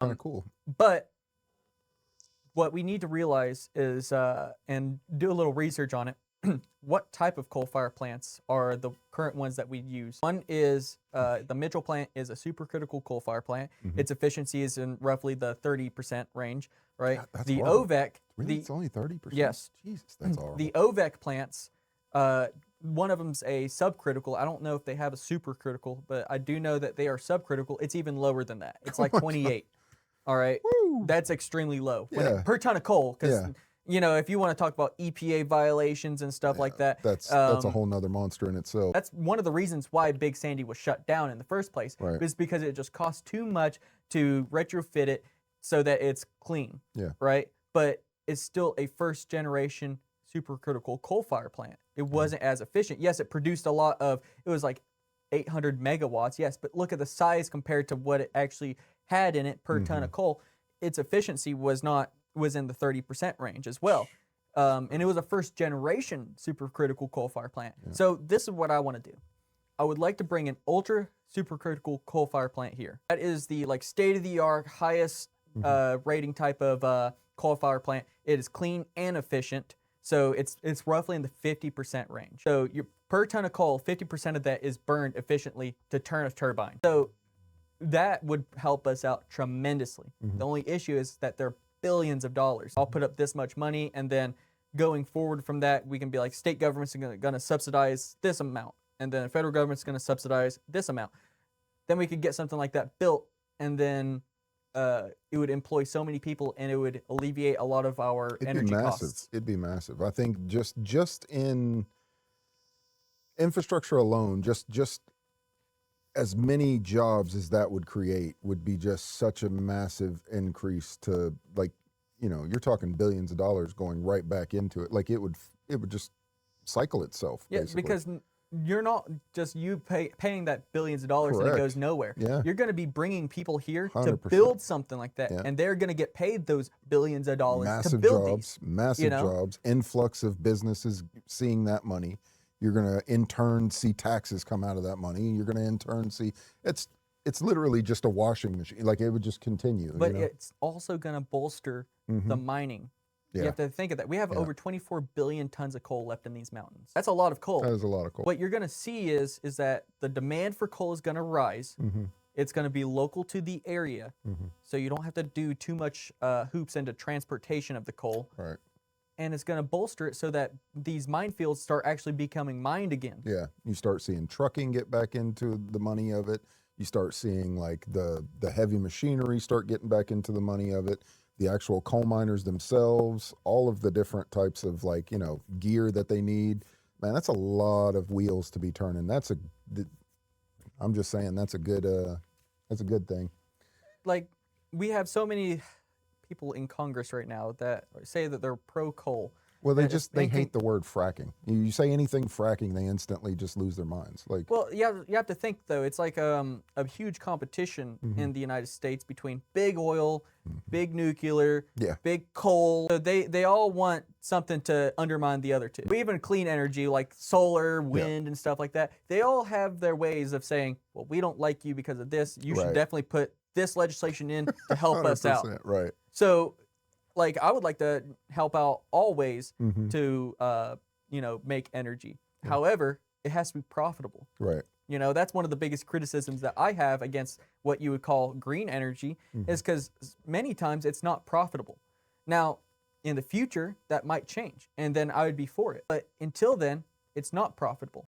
Kind of cool. But what we need to realize is, and do a little research on it, what type of coal-fired plants are the current ones that we use. One is the Mitchell plant is a supercritical coal-fired plant. Its efficiency is in roughly the 30% range, right? God, that's the horrible. OVEC, Really, it's only 30%? Yes. Jesus, that's horrible. The OVEC plants, one of them's a subcritical. I don't know if they have a supercritical, but I do know that they are subcritical. It's even lower than that. It's like 28. All right, Woo! that's extremely low Yeah. per ton of coal. Because Yeah. you know, if you want to talk about EPA violations and stuff like that, That's a whole nother monster in itself. that's one of the reasons why Big Sandy was shut down in the first place. Right. Is because it just cost too much to retrofit it so that it's clean. Yeah. Right, but it's still a first generation supercritical coal fire plant. It wasn't as efficient. Yes, it produced a lot of. It was like 800 megawatts. Yes, but look at the size compared to what it actually had in it per ton of coal. Its efficiency was in the 30% range as well. And it was a first generation supercritical coal fire plant. Yeah. So this is what I want to do. I would like to bring an ultra supercritical coal fire plant here. That is the like state of the art, highest rating type of coal fire plant. It is clean and efficient. So it's roughly in the 50% range. So your per ton of coal, 50% of that is burned efficiently to turn a turbine. So that would help us out tremendously. The only issue is that they're billions of dollars. I'll put up this much money, and then going forward from that, we can be like, state governments are going to subsidize this amount, and then the federal government's going to subsidize this amount. Then we could get something like that built, and then it would employ so many people, and it would alleviate a lot of our energy costs. It'd be massive. I think just in infrastructure alone, just as many jobs as that would create would be just such a massive increase to, like, you know, you're talking billions of dollars going right back into it. Like it would just cycle itself. Yeah, basically. because you're not just paying that billions of dollars and it goes nowhere. Yeah. You're going to be bringing people here 100%. to build something like that, Yeah. and they're going to get paid those billions of dollars Massive to build jobs, these. massive jobs, influx of businesses seeing that money. You're going to in turn see taxes come out of that money. You're going to in turn see it's literally just a washing machine. Like it would just continue. But you know? it's also going to bolster the mining. Yeah. You have to think of that. We have over 24 billion tons of coal left in these mountains. That's a lot of coal. That is a lot of coal. What you're going to see is that the demand for coal is going to rise. It's going to be local to the area, so you don't have to do too much hoops into transportation of the coal. Right. And it's going to bolster it so that these minefields start actually becoming mined again. Yeah, you start seeing trucking get back into the money of it. You start seeing like the heavy machinery start getting back into the money of it. The actual coal miners themselves, all of the different types of, like, you know, gear that they need. Man, that's a lot of wheels to be turning. I'm just saying that's a good thing. Like, we have so many people in Congress right now that say that they're pro coal. Well, they hate the word fracking. You say anything fracking, they instantly just lose their minds. Like, well, you have to think though. It's like a huge competition in the United States between big oil, big nuclear, big coal. So they all want something to undermine the other two. Even clean energy like solar, wind, and stuff like that. They all have their ways of saying, well, we don't like you because of this. You should definitely put this legislation in to help us out. Right. So, like, I would like to help out always to, you know, make energy. However, it has to be profitable. Right. You know, that's one of the biggest criticisms that I have against what you would call green energy is because many times it's not profitable. Now, in the future, that might change, and then I would be for it. But until then, it's not profitable.